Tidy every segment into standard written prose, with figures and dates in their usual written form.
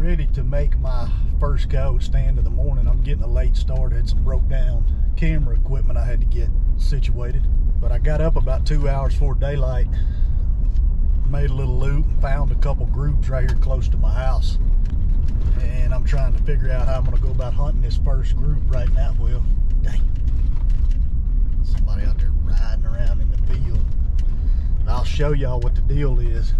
ready to make my first coyote stand of the morning. I'm getting a late start. Had some broke down camera equipment I had to get situated. But I got up about 2 hours before daylight, made a little loop, and found a couple groups right here close to my house. And I'm trying to figure out how I'm going to go about hunting this first group right now. Well, dang. Somebody out there riding around in the field. I'll show y'all what the deal is.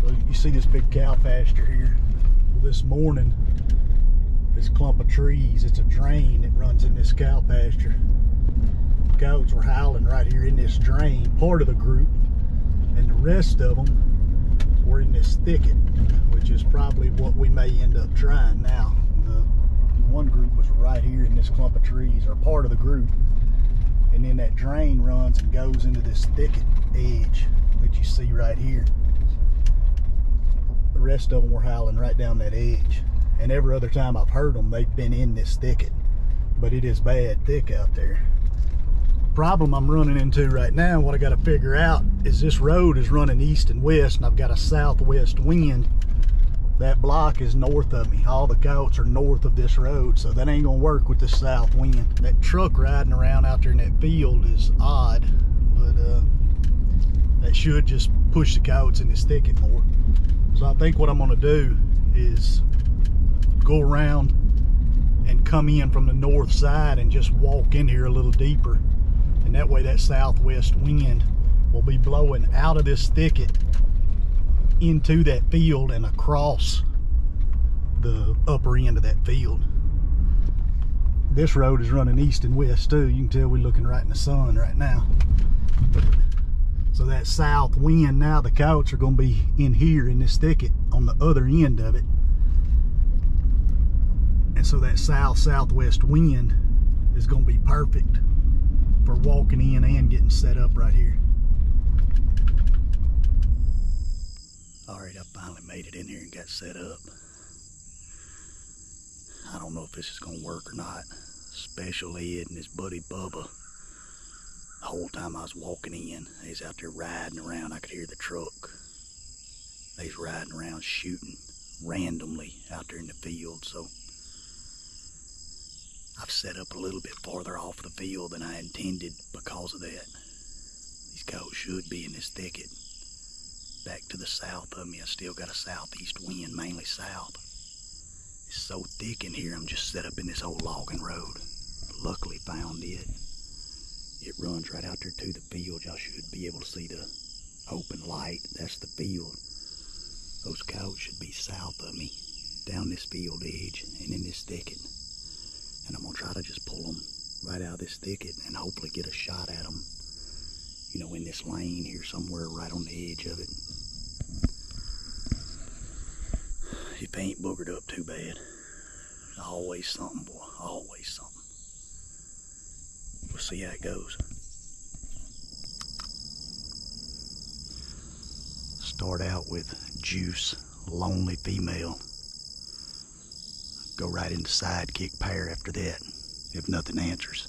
So you see this big cow pasture here. Well, this morning, this clump of trees, it's a drain that runs in this cow pasture. Goats were howling right here in this drain, part of the group, and the rest of them were in this thicket, which is probably what we may end up trying now. The one group was right here in this clump of trees, or part of the group, and then that drain runs and goes into this thicket edge that you see right here. The rest of them were howling right down that edge, and every other time I've heard them, they've been in this thicket, but it is bad thick out there. Problem I'm running into right now, what I got to figure out is this road is running east and west, and I've got a southwest wind. That block is north of me. All the coyotes are north of this road, so that ain't gonna work with the south wind. That truck riding around out there in that field is odd, but that should just push the coyotes in this thicket more. So I think what I'm gonna do is go around and come in from the north side and just walk in here a little deeper. And that way that southwest wind will be blowing out of this thicket into that field and across the upper end of that field. This road is running east and west too. You can tell we're looking right in the sun right now. So that south wind, now the coyotes are going to be in here in this thicket on the other end of it. And so that southwest wind is going to be perfect for walking in and getting set up right here. Alright, I finally made it in here and got set up. I don't know if this is going to work or not. Special Ed and his buddy Bubba, the whole time I was walking in, he's out there riding around. I could hear the truck. He's riding around shooting randomly out there in the field. So I've set up a little bit farther off the field than I intended because of that. These coyotes should be in this thicket. Back to the south of me, I still got a southeast wind, mainly south. It's so thick in here, I'm just set up in this old logging road. Luckily found it. It runs right out there to the field. Y'all should be able to see the open light. That's the field. Those coyotes should be south of me, down this field edge and in this thicket. And I'm gonna try to just pull them right out of this thicket and hopefully get a shot at them, you know, in this lane here somewhere right on the edge of it. If they ain't boogered up too bad. Always something, boy, always something. We'll see how it goes. Start out with Juice, lonely female. Go right into sidekick pair after that, if nothing answers.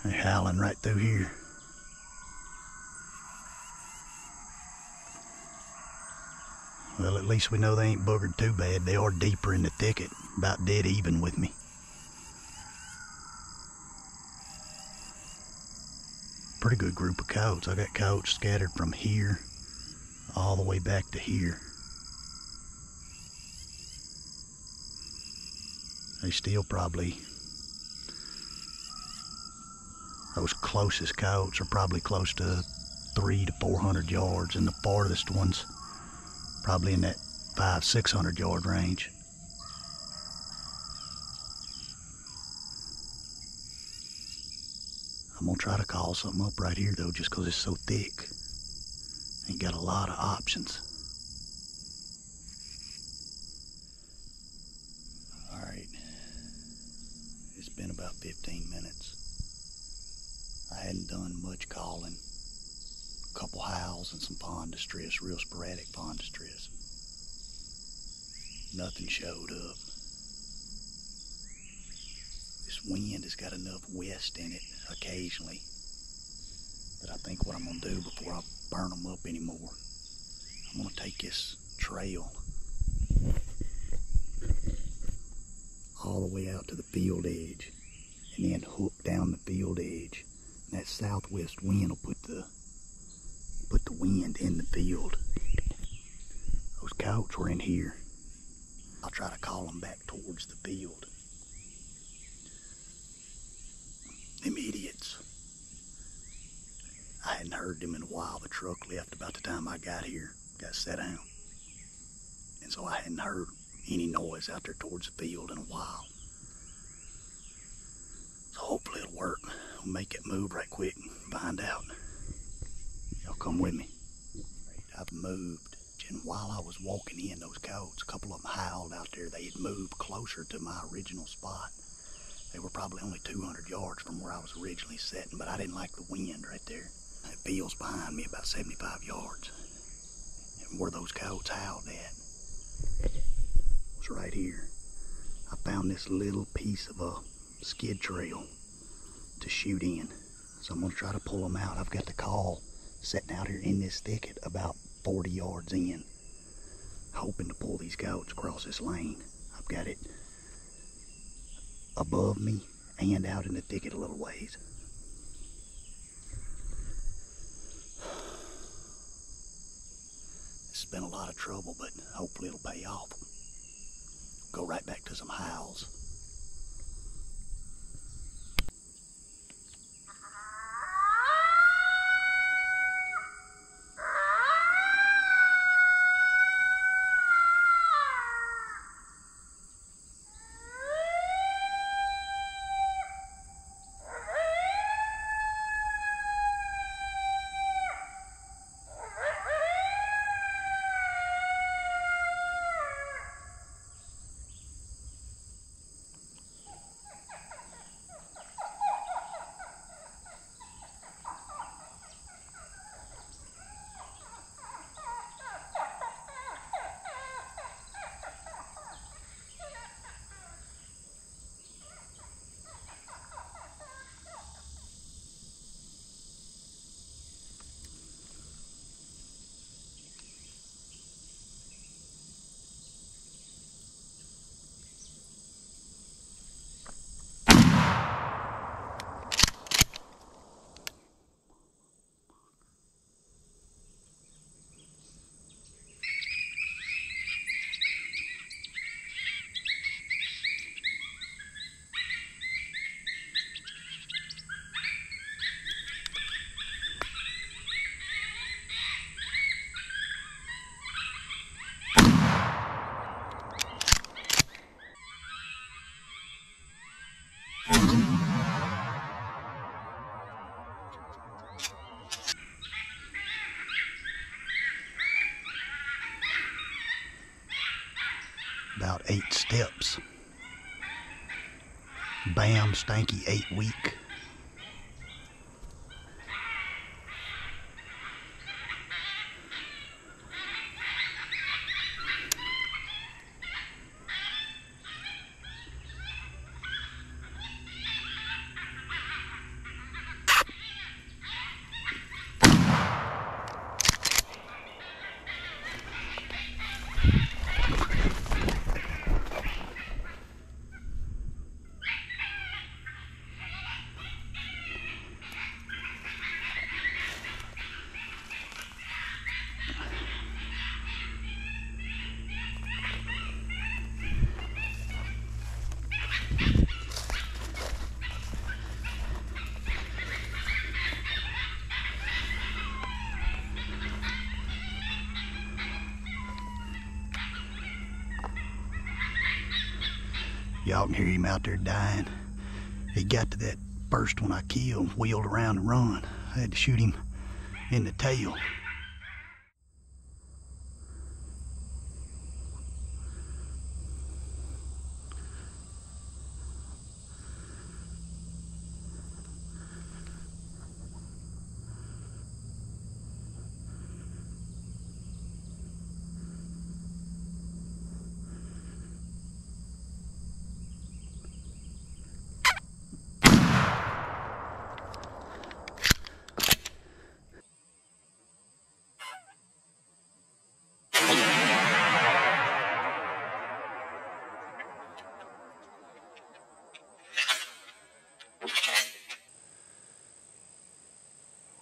They're howling right through here. Well, at least we know they ain't boogered too bad. They are deeper in the thicket, about dead even with me. Pretty good group of coyotes. I got coyotes scattered from here all the way back to here. They still probably, those closest coyotes are probably close to 300 to 400 yards, and the farthest ones probably in that 500-600 yard range. I'm gonna try to call something up right here though, just because it's so thick. Ain't got a lot of options. All right, it's been about 15 minutes. I hadn't done much calling. A couple howls and some pond distress, real sporadic pond distress. Nothing showed up. This wind has got enough west in it occasionally that I think what I'm gonna do before I burn them up anymore, I'm gonna take this trail all the way out to the field edge and then hook down the field edge. And that southwest wind will put the wind in the field. Those coyotes were in here. I'll try to call them back towards the field. Them idiots. I hadn't heard them in a while. The truck left about the time I got here, got set down. And so I hadn't heard any noise out there towards the field in a while. So hopefully it'll work. We'll make it move right quick and find out. Y'all come with me. I've moved. And while I was walking in, those coyotes, a couple of them howled out there. They had moved closer to my original spot. They were probably only 200 yards from where I was originally sitting, but I didn't like the wind right there. It feels behind me about 75 yards. And where those coyotes howled at was right here. I found this little piece of a skid trail to shoot in. So I'm gonna try to pull them out. I've got the call sitting out here in this thicket about 40 yards in, hoping to pull these coyotes across this lane. I've got it above me and out in the thicket a little ways. It's been a lot of trouble, but hopefully it'll pay off. Go right back to some howls. About 8 steps. Bam, stanky 8 week. Y'all can hear him out there dying. He got to that first one I killed, wheeled around and run. I had to shoot him in the tail.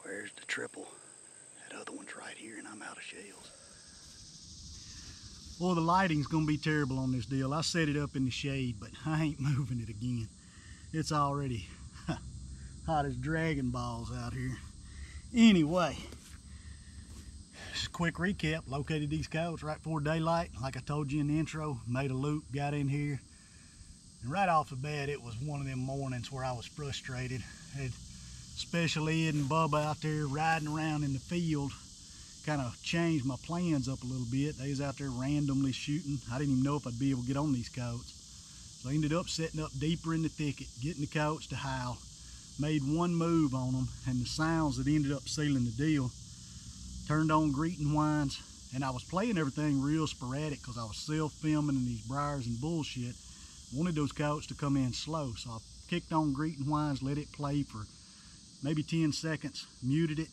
Where's the triple? That other one's right here and I'm out of shells. Well, the lighting's gonna be terrible on this deal. I set it up in the shade, but I ain't moving it again. It's already hot as Dragon Balls out here. Anyway, just a quick recap. Located these coyotes right before daylight. Like I told you in the intro, made a loop, got in here. And right off the bat, it was one of them mornings where I was frustrated. Had Special Ed and Bubba out there riding around in the field. Kind of changed my plans up a little bit. They was out there randomly shooting. I didn't even know if I'd be able to get on these coyotes. So I ended up setting up deeper in the thicket, getting the coyotes to howl. Made one move on them, and the sounds that ended up sealing the deal. Turned on greeting whines, and I was playing everything real sporadic because I was self-filming in these briars and bullshit. Wanted those coyotes to come in slow, so I kicked on greeting whines, let it play for maybe 10 seconds, muted it.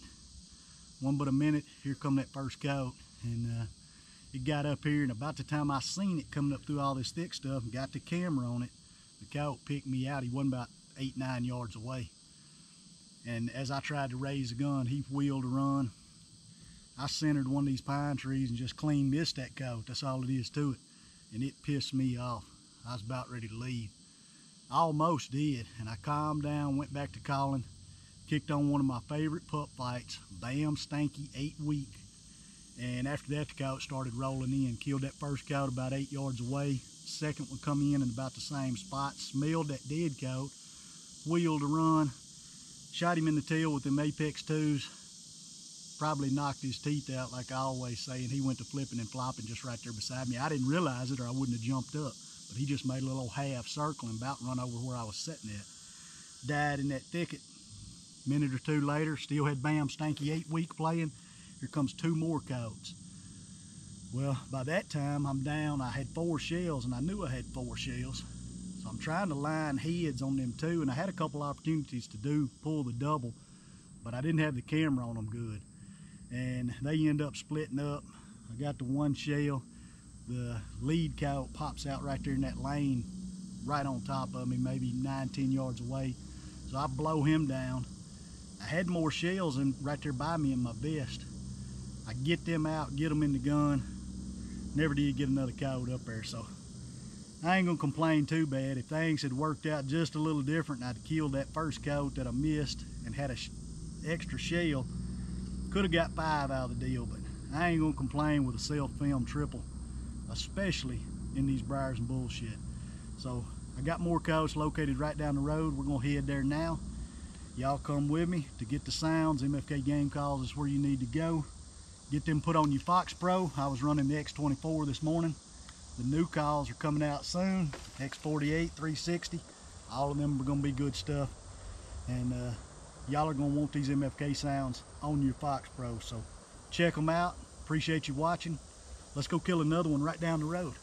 One but a minute, here come that first coyote, and it got up here, and about the time I seen it coming up through all this thick stuff and got the camera on it, the coyote picked me out. He wasn't about 8-9 yards away, and as I tried to raise the gun, he wheeled to run. I centered one of these pine trees and just clean missed that coyote. That's all it is to it, and it pissed me off. I was about ready to leave. I almost did, and I calmed down, went back to calling, kicked on one of my favorite pup fights, Bam Stanky 8 Week. And after that, the coyote started rolling in. Killed that first coyote about 8 yards away. Second one come in about the same spot. Smelled that dead coyote. Wheeled to run. Shot him in the tail with them Apex 2s. Probably knocked his teeth out like I always say. And he went to flipping and flopping just right there beside me. I didn't realize it or I wouldn't have jumped up. But he just made a little half circle and about run over where I was sitting at. Died in that thicket. Minute or two later, still had Bam Stanky 8 Week playing. Here comes 2 more coyotes. Well, by that time, I'm down. I had 4 shells, and I knew I had 4 shells. So I'm trying to line heads on them 2, and I had a couple opportunities to pull the double, but I didn't have the camera on them good. And they end up splitting up. I got the 1 shell. The lead coyote pops out right there in that lane, right on top of me, maybe 9-10 yards away. So I blow him down. I had more shells right there by me in my vest. I get them out, get them in the gun. Never did get another coyote up there, so I ain't gonna complain too bad. If things had worked out just a little different, I'd have killed that first coyote that I missed and had an extra shell. Could have got 5 out of the deal, but I ain't gonna complain with a self-film triple, especially in these briars and bullshit. So I got more coyotes located right down the road. We're gonna head there now. Y'all come with me to get the sounds. MFK Game Calls is where you need to go. Get them put on your Fox Pro. I was running the X24 this morning. The new calls are coming out soon. X48, 360. All of them are gonna be good stuff. And y'all are gonna want these MFK sounds on your Fox Pro. So check them out. Appreciate you watching. Let's go kill another one right down the road.